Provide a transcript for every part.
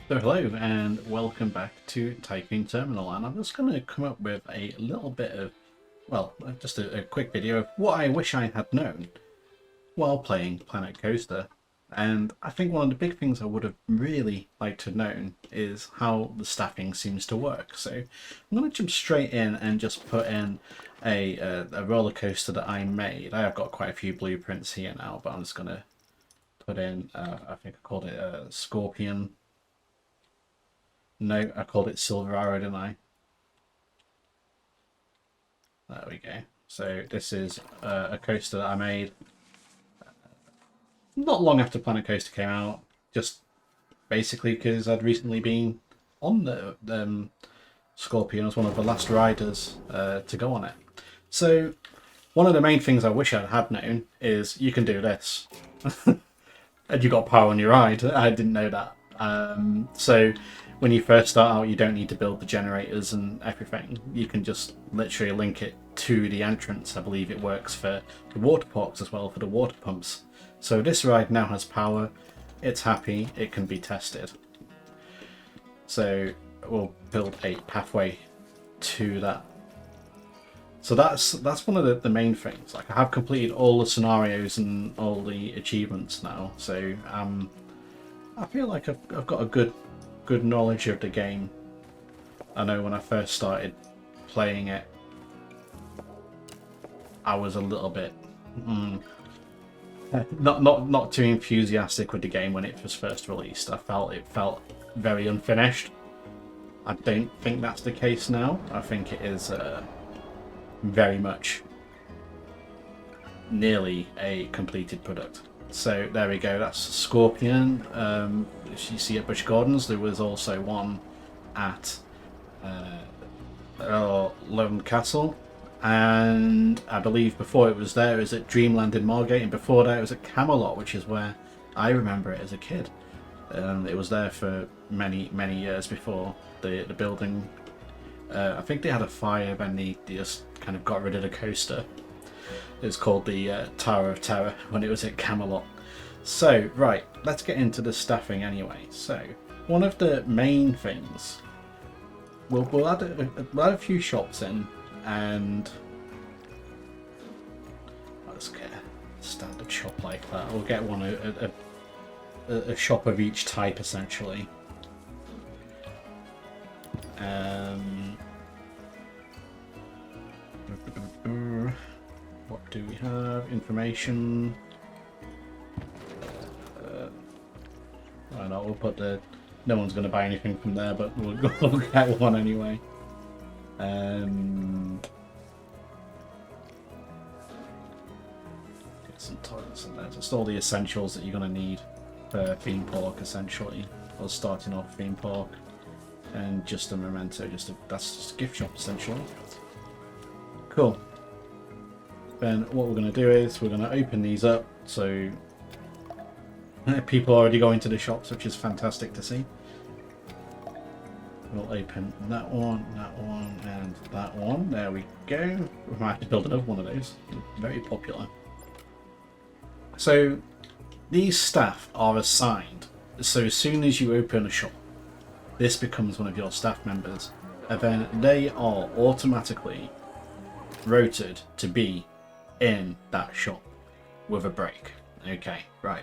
So hello and welcome back to Tycoon Terminal, and I'm just going to come up with a little bit of, well, just a quick video of what I wish I had known while playing Planet Coaster. And I think one of the big things I would have really liked to have known is how the staffing seems to work. So I'm going to jump straight in and just put in a roller coaster that I made. I have got quite a few blueprints here now, but I'm just going to put in, I think I called it a Scorpion. No, I called it Silver Arrow, didn't I? There we go. So this is a coaster that I made not long after Planet Coaster came out, just basically because I'd recently been on the Scorpion as one of the last riders to go on it. So one of the main things I wish I had known is you can do this. And you got power on your ride. I didn't know that. So when you first start out, you don't need to build the generators and everything. You can just literally link it to the entrance. I believe it works for the water parks as well, for the water pumps. So this ride now has power. It's happy. It can be tested. So we'll build a pathway to that. So that's one of the main things. Like, I have completed all the scenarios and all the achievements now. So I feel like I've got a good knowledge of the game. I know when I first started playing it, I was a little bit not too enthusiastic with the game when it was first released. I felt it felt very unfinished. I don't think that's the case now. I think it is very much nearly a completed product. So there we go, that's Scorpion. As you see at Busch Gardens, there was also one at Lone Castle, and I believe before it was there, it was at Dreamland in Margate, and before that it was at Camelot, which is where I remember it as a kid. It was there for many years before the building. I think they had a fire, then they just kind of got rid of the coaster. It was called the Tower of Terror when it was at Camelot. So, right, let's get into the staffing anyway. So, one of the main things, we'll add a few shops in, and let's get a standard shop like that. We'll get one, a shop of each type, essentially. What do we have? Information. Why not? We'll put the. No one's going to buy anything from there, but we'll get one anyway. Get some toilets in there. Just all the essentials that you're going to need for theme park, essentially, or starting off theme park, and just a memento. That's just a gift shop, essentially. Cool. Then what we're going to do is we're going to open these up, so people are already going to the shops, which is fantastic to see. We'll open that one, and that one. There we go. We might have to build another one of those. Very popular. So these staff are assigned. So as soon as you open a shop, this becomes one of your staff members, and then they are automatically rotated to be in that shop with a break. Okay, right.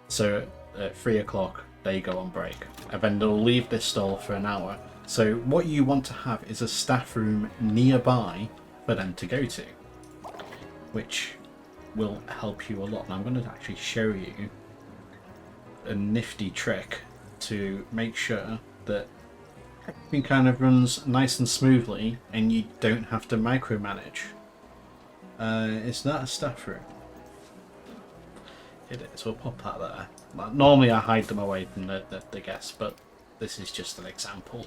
So at 3 o'clock they go on break, and then they'll leave this stall for an hour. So what you want to have is a staff room nearby for them to go to, which will help you a lot. And I'm going to actually show you a nifty trick to make sure that everything kind of runs nice and smoothly and you don't have to micromanage. Is that a staff room? It is. We'll pop that there. Normally I hide them away from the guests, but this is just an example.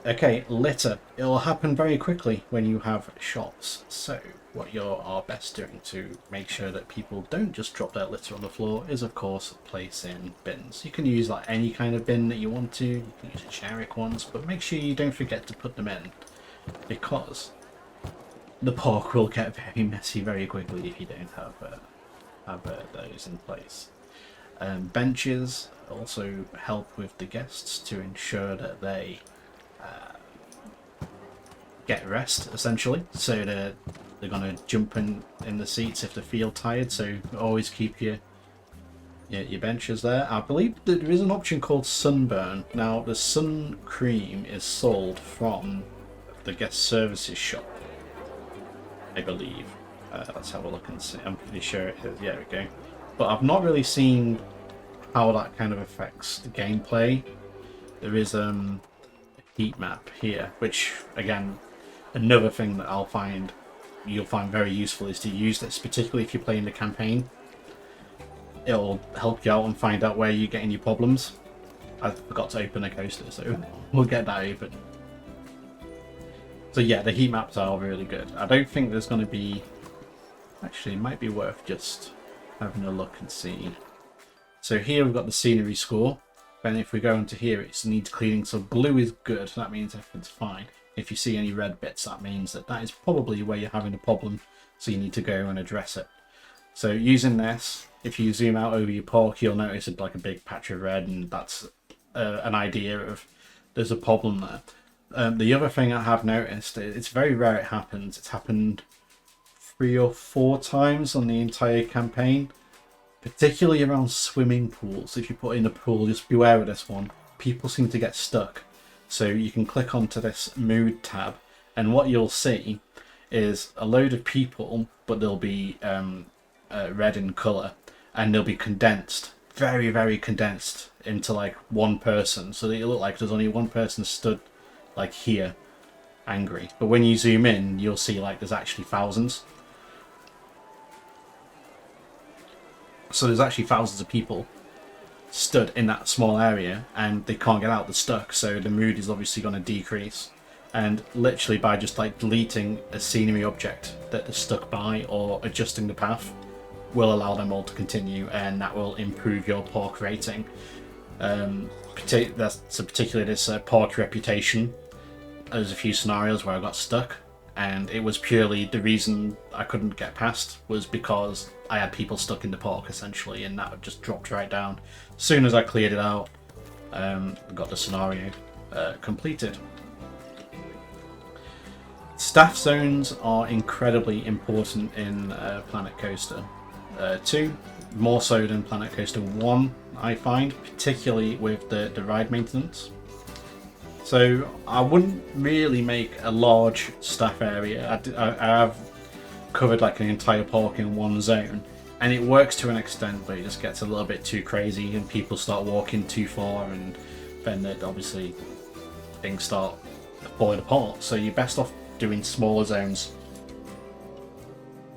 Okay, litter. It'll happen very quickly when you have shops. So what you are best doing to make sure that people don't just drop their litter on the floor is, of course, place in bins. You can use like any kind of bin that you want to. You can use generic ones, but make sure you don't forget to put them in, because the park will get very messy very quickly if you don't have those in place. Benches also help with the guests to ensure that they get rest, essentially. So they're going to jump in the seats if they feel tired. So always keep your benches there. I believe there is an option called sunburn. Now the sun cream is sold from the guest services shop, I believe. Let's have a look and see. I'm pretty sure it is. Yeah, there we go. But I've not really seen how that kind of affects the gameplay. There is a heat map here, which again, another thing that you'll find very useful is to use this, particularly if you're playing the campaign. It'll help you out and find out where you're getting your problems. I forgot to open a coaster, so we'll get that open. So yeah, the heat maps are really good. I don't think there's going to be... Actually, it might be worth just having a look and see. So here we've got the scenery score. Then if we go into here, it needs cleaning. So blue is good. That means everything's fine. If you see any red bits, that means that is probably where you're having a problem. So you need to go and address it. So using this, if you zoom out over your pork, you'll notice it's like a big patch of red, and that's an idea of there's a problem there. The other thing I have noticed, it's very rare it happens. It's happened 3 or 4 times on the entire campaign, particularly around swimming pools. If you put in a pool, just beware of this one. People seem to get stuck. So you can click onto this mood tab, and what you'll see is a load of people, but they'll be red in colour, and they'll be condensed, very, very condensed into like one person, so that it look like there's only one person stood like here, angry. But when you zoom in, you'll see like there's actually thousands. So there's actually thousands of people stood in that small area, and they can't get out, they're stuck. So the mood is obviously going to decrease, and literally by just like deleting a scenery object that they're stuck by or adjusting the path will allow them all to continue, and that will improve your pork rating. Particularly this pork reputation. There's a few scenarios where I got stuck, and it was purely the reason I couldn't get past was because I had people stuck in the pork, essentially, and that just dropped right down. As soon as I cleared it out, got the scenario completed. Staff zones are incredibly important in Planet Coaster 2, more so than Planet Coaster 1, I find, particularly with the ride maintenance. So I wouldn't really make a large staff area. I have covered like an entire park in one zone, and it works to an extent, but it just gets a little bit too crazy and people start walking too far, and then obviously things start falling apart. So you're best off doing smaller zones.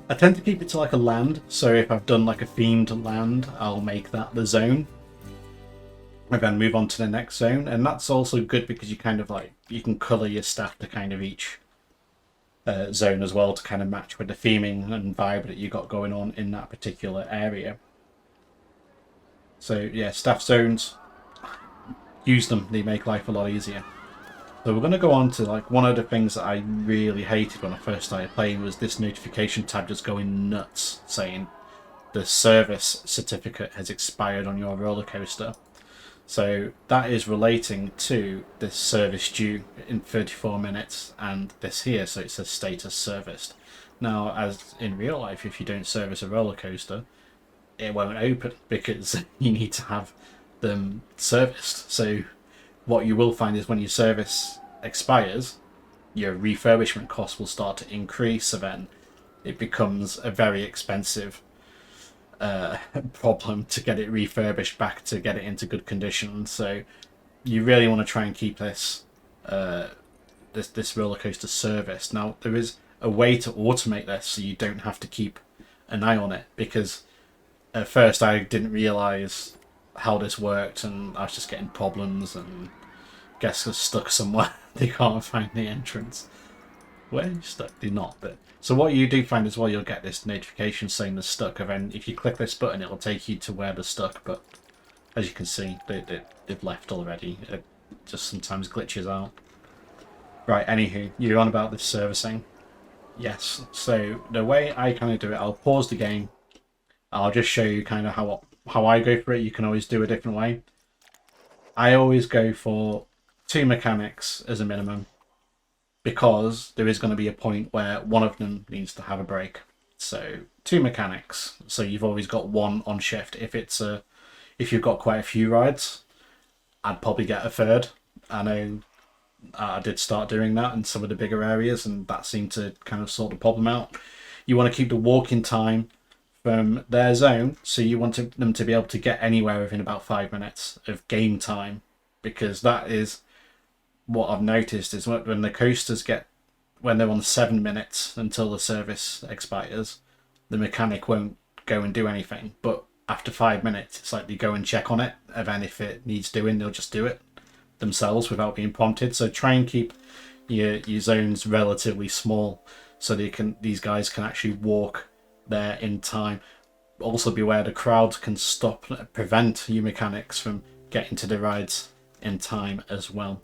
I tend to keep it to like a land, so if I've done like a themed land, I'll make that the zone and then move on to the next zone. And that's also good because you kind of like, you can colour your staff to kind of each zone as well, to kind of match with the theming and vibe that you got going on in that particular area. So yeah, staff zones, use them, they make life a lot easier. So we're going to go on to like one of the things that I really hated when I first started playing was this notification tab just going nuts saying the service certificate has expired on your roller coaster. So that is relating to this service due in 34 minutes and this here, so it says status serviced. Now, as in real life, if you don't service a roller coaster, it won't open because you need to have them serviced. So what you will find is when your service expires, your refurbishment costs will start to increase, so then it becomes a very expensive problem to get it refurbished back to get it into good condition. So you really want to try and keep this this roller coaster serviced. Now there is a way to automate this so you don't have to keep an eye on it, because at first I didn't realise how this worked and I was just getting problems and guests are stuck somewhere. They can't find the entrance. Where are you stuck? They're not. But so what you do find as well, you'll get this notification saying they're stuck, and then if you click this button, it'll take you to where they're stuck. But as you can see, they've left already. It just sometimes glitches out. Right, anywho, you're on about this servicing. Yes, so the way I kind of do it, I'll pause the game. I'll just show you kind of how how I go for it. You can always do a different way. I always go for 2 mechanics as a minimum, because there is going to be a point where one of them needs to have a break. So 2 mechanics. So you've always got one on shift. If you've got quite a few rides, I'd probably get a third. I know I did start doing that in some of the bigger areas, and that seemed to kind of sort the problem out. You want to keep the walking time from their zone, so you want them to be able to get anywhere within about 5 minutes of game time, because that is what I've noticed is when the coasters when they're on 7 minutes until the service expires, the mechanic won't go and do anything. But after 5 minutes, it's like they go and check on it, and then if it needs doing, they'll just do it themselves without being prompted. So try and keep your zones relatively small, so these guys can actually walk there in time. Also beware the crowds can prevent you mechanics from getting to the rides in time as well.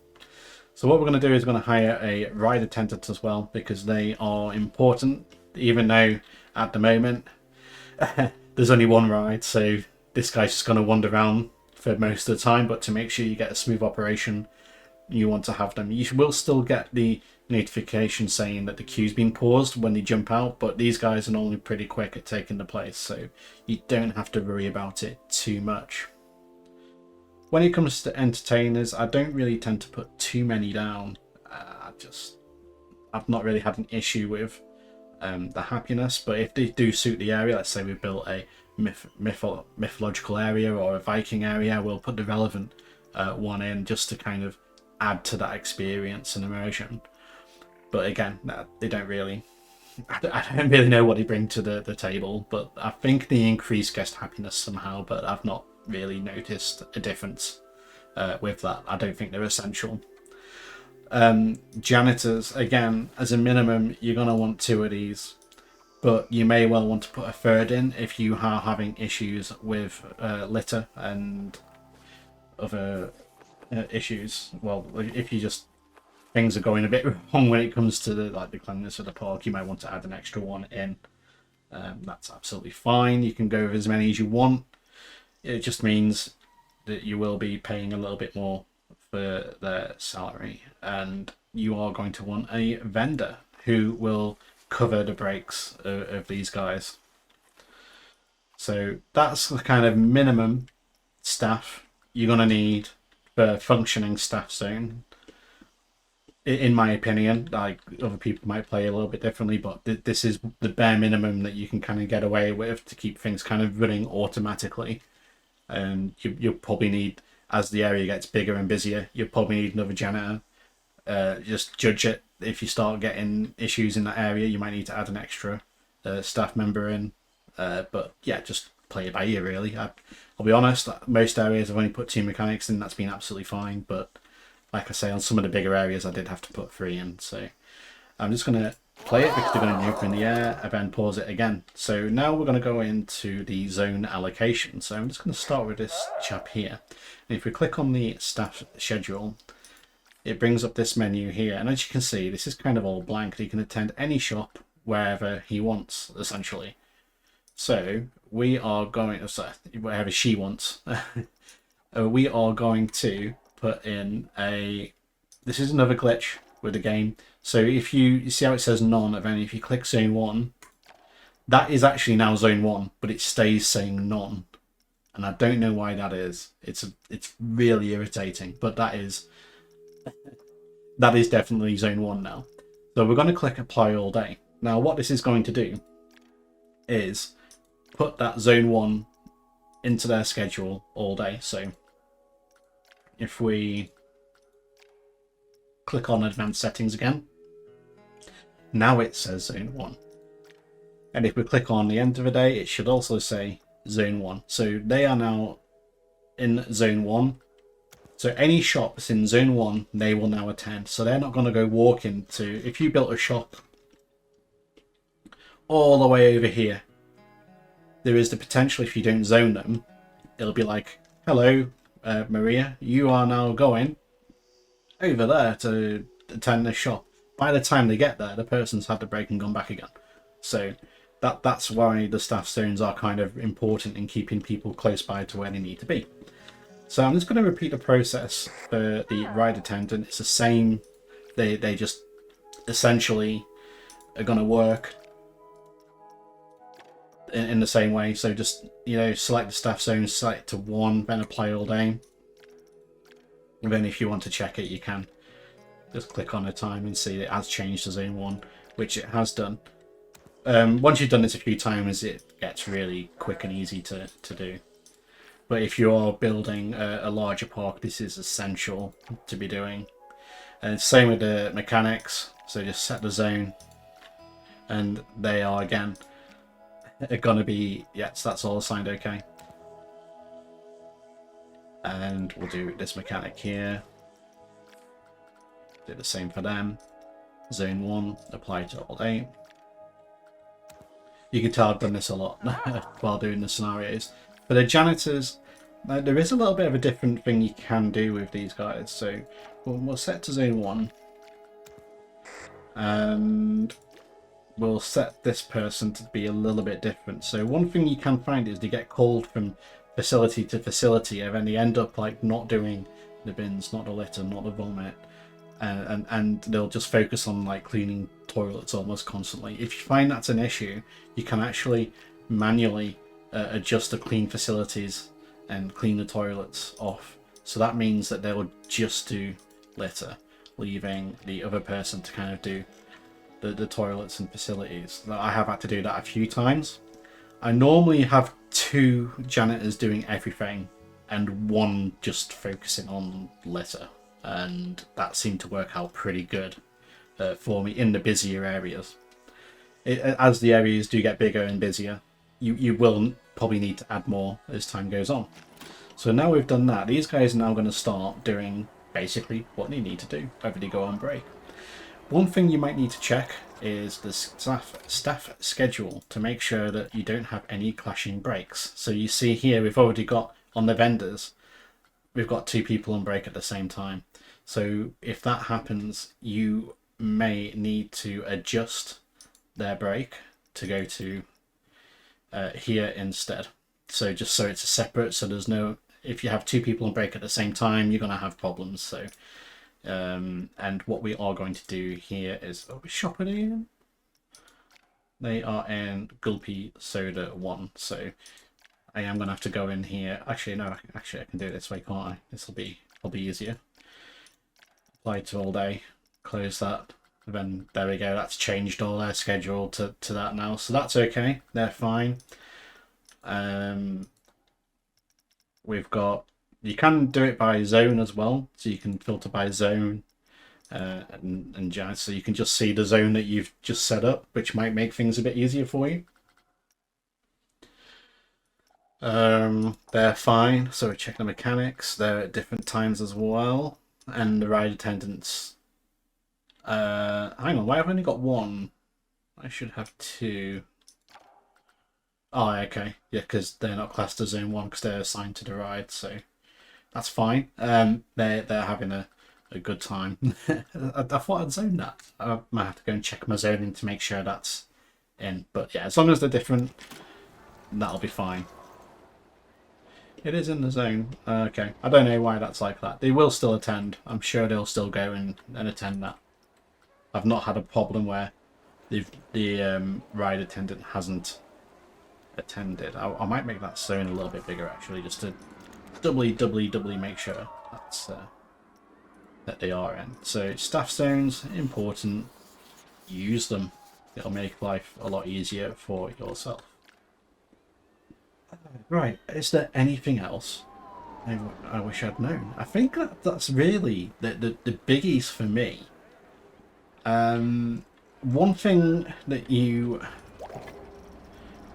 So what we're going to do is going to hire a ride attendant as well, because they are important, even though at the moment there's only one ride, so this guy's just going to wander around for most of the time. But to make sure you get a smooth operation, you want to have them. You will still get the notification saying that the queue's been paused when they jump out, but these guys are normally pretty quick at taking the place, so you don't have to worry about it too much. When it comes to entertainers, I don't really tend to put too many down. I've not really had an issue with the happiness, but if they do suit the area, let's say we built a mythological area or a Viking area, we'll put the relevant one in just to kind of add to that experience and immersion. But again, they don't really. I don't really know what they bring to the table, but I think they increase guest happiness somehow. But I've not really noticed a difference with that. I don't think they're essential. Janitors, again, as a minimum, you're going to want 2 of these, but you may well want to put a third in if you are having issues with litter and other issues. Well, if you just things are going a bit wrong when it comes to the cleanliness of the park, you might want to add an extra one in. That's absolutely fine. You can go with as many as you want. It just means that you will be paying a little bit more for their salary, and you are going to want a vendor who will cover the breaks of these guys. So that's the kind of minimum staff you're going to need for a functioning staff zone. In my opinion, like other people might play a little bit differently, but this is the bare minimum that you can kind of get away with to keep things kind of running automatically. And you'll probably need, as the area gets bigger and busier, you'll probably need another janitor. Just judge it. If you start getting issues in that area, you might need to add an extra staff member in. But yeah, just play it by ear, really. I'll be honest, most areas I've only put 2 mechanics in, that's been absolutely fine. But like I say, on some of the bigger areas, I did have to put 3 in. So I'm just going to play it because they're going to nuke in the air and then pause it again. So now we're going to go into the zone allocation. So I'm just going to start with this chap here. And if we click on the staff schedule, it brings up this menu here. And as you can see, this is kind of all blank. He can attend any shop wherever he wants, essentially. So we are going, wherever she wants, we are going to put in this is another glitch with the game. So if you see how it says none, and then if you click zone 1, that is actually now zone 1, but it stays saying none. And I don't know why that is. It's really irritating, but that is definitely zone 1 now. So we're going to click apply all day. Now what this is going to do is put that zone 1 into their schedule all day. So if we click on advanced settings again, now it says zone 1. And if we click on the end of the day, it should also say zone 1. So they are now in zone 1. So any shops in zone 1, they will now attend. So they're not going to go walk into, if you built a shop all the way over here, there is the potential, if you don't zone them, it'll be like, hello, Maria, you are now going over there to attend this shop. By the time they get there, the person's had the break and gone back again. So that's why the staff zones are kind of important in keeping people close by to where they need to be. So I'm just going to repeat the process for the ride attendant. It's the same. They just essentially are going to work in the same way. So just, select the staff zone, set it to 1, then apply all day. And then if you want to check it, you can just click on the time and see it has changed to zone 1, which it has done. Once you've done this a few times, it gets really quick and easy to do. But if you're building a larger park, this is essential to be doing. And same with the mechanics. So just set the zone, and they are again going to be, yes, that's all assigned okay. And we'll do this mechanic here. Do the same for them. Zone 1, apply to all day. You can tell I've done this a lot while doing the scenarios. For the janitors, there is a little bit of a different thing you can do with these guys. So we'll set to zone 1. And we'll set this person to be a little bit different. So one thing you can find is they get called from facility to facility, and then they end up like not doing the bins, not the litter, not the vomit. And they'll just focus on like cleaning toilets almost constantly. If you find that's an issue, you can actually manually adjust the clean facilities and clean the toilets off. So that means that they'll just do litter, leaving the other person to kind of do the toilets and facilities. I have had to do that a few times. I normally have 2 janitors doing everything and 1 just focusing on litter. And that seemed to work out pretty good for me in the busier areas. As the areas do get bigger and busier, you will probably need to add more as time goes on. So now we've done that, these guys are now going to start doing basically what they need to do, whether they go on break. One thing you might need to check is the staff schedule to make sure that you don't have any clashing breaks. So you see here we've already got on the vendors, we've got 2 people on break at the same time. So if that happens, you may need to adjust their break to go to here instead. So just so it's separate, so there's no, if you have 2 people on break at the same time, you're going to have problems. So and what we are going to do here is, we shop it in. They are in Gulpy Soda 1, so I am going to have to go in here. Actually, no, I can do it this way, can't I? This will be easier. Apply to all day, close that, and then there we go. That's changed all their schedule to that now, so that's okay. They're fine. We've got, you can do it by zone as well, so you can filter by zone and just, so you can just see the zone that you've just set up, which might make things a bit easier for you. They're fine, so check the mechanics. They're at different times as well, and the ride attendants. Hang on, why have I only got 1? I should have 2. Oh, okay, yeah, because they're not classed as zone 1 because they're assigned to the ride, so that's fine. They're having a good time. I thought I'd zone that. I might have to go and check my zoning to make sure that's in, but yeah, as long as they're different, that'll be fine. It is in the zone. Okay, I don't know why that's like that. They will still attend. I'm sure they'll still go and attend that. I've not had a problem where the ride attendant hasn't attended. I might make that zone a little bit bigger actually, just to doubly make sure that's that they are in. So staff zones, important. Use them. It'll make life a lot easier for yourself. Right, is there anything else I wish I'd known? I think that's really the biggies for me. One thing that you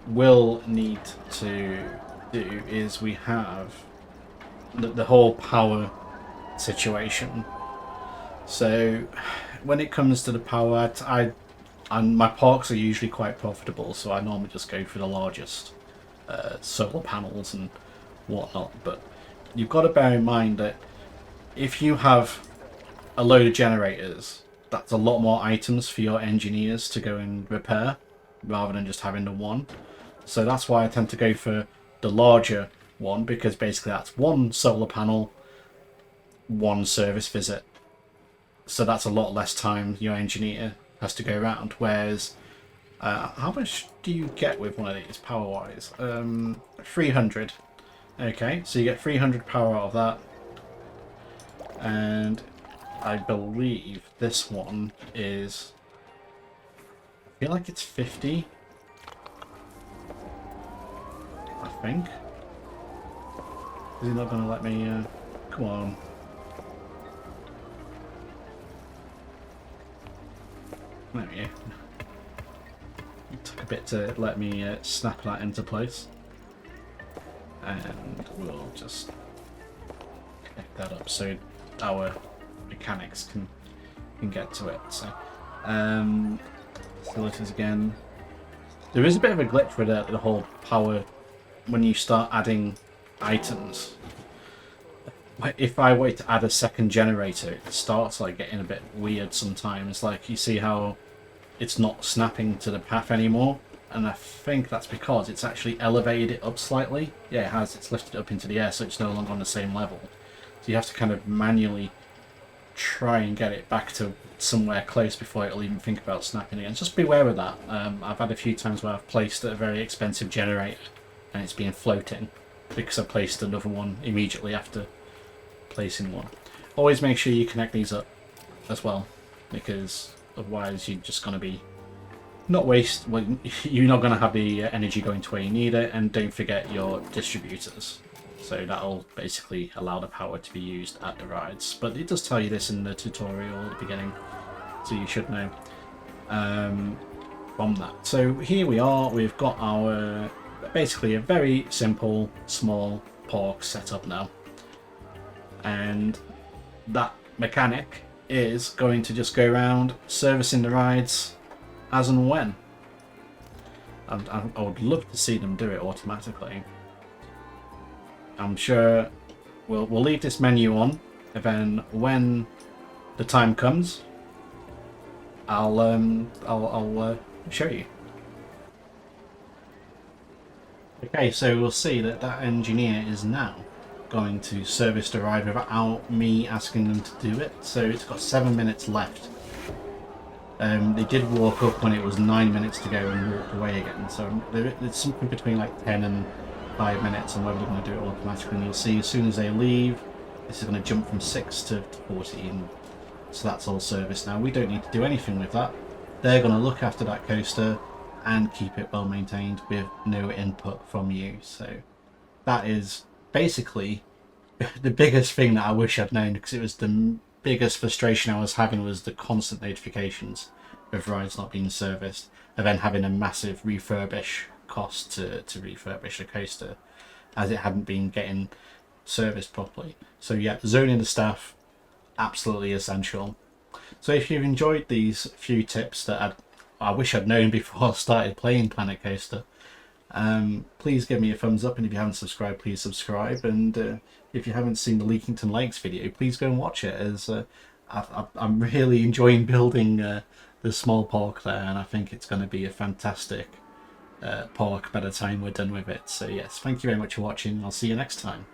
will need to do is we have the whole power situation. So when it comes to the power, and my parks are usually quite profitable, so I normally just go for the largest solar panels and whatnot. But you've got to bear in mind that if you have a load of generators, that's a lot more items for your engineers to go and repair. rather than just having the one. So that's why I tend to go for the larger one, because basically that's one solar panel, one service visit. So that's a lot less time your engineer has to go around. Whereas, how much do you get with one of these power-wise? 300. Okay, so you get 300 power out of that. And I believe this one is... I feel like it's 50. I think. Is he not going to let me... come on. There we go. It took a bit to let me snap that into place. And we'll just connect that up so our mechanics can get to it. So, facilities again. There is a bit of a glitch with the whole power when you start adding items. If I wait to add a second generator, it starts like getting a bit weird sometimes. Like you see how it's not snapping to the path anymore, and I think that's because it's actually elevated it up slightly. Yeah, it has. It's lifted up into the air, so it's no longer on the same level. So you have to kind of manually try and get it back to somewhere close before it'll even think about snapping again. Just beware of that. I've had a few times where I've placed a very expensive generator and it's been floating because I placed another one immediately after placing one. Always make sure you connect these up as well, because otherwise you're just going to be you're not going to have the energy going to where you need it. And don't forget your distributors, so that'll basically allow the power to be used at the rides. But it does tell you this in the tutorial at the beginning, so you should know from that. So here we are, we've got our basically a very simple small park set up now, and that mechanic is going to just go around servicing the rides as and when. And I would love to see them do it automatically. I'm sure we'll leave this menu on, and then when the time comes, I'll show you. Okay, so we'll see that engineer is now going to service the ride without me asking them to do it. So it's got 7 minutes left. They did walk up when it was 9 minutes to go and walked away again. So it's something between like 10 and 5 minutes on whether they're going to do it automatically. And you'll see as soon as they leave, this is going to jump from 6 to 14. So that's all serviced now. We don't need to do anything with that. They're going to look after that coaster and keep it well maintained with no input from you. So that is basically the biggest thing that I wish I'd known, because it was the biggest frustration I was having, was the constant notifications of rides not being serviced, and then having a massive refurbish cost to refurbish a coaster, as it hadn't been getting serviced properly. So yeah, zoning the staff, absolutely essential. So if you've enjoyed these few tips that I wish I'd known before I started playing Planet Coaster, please give me a thumbs up, and if you haven't subscribed, please subscribe. And if you haven't seen the Leakington Lakes video, please go and watch it, as I'm really enjoying building the small park there, and I think it's going to be a fantastic park by the time we're done with it. So yes, thank you very much for watching. I'll see you next time.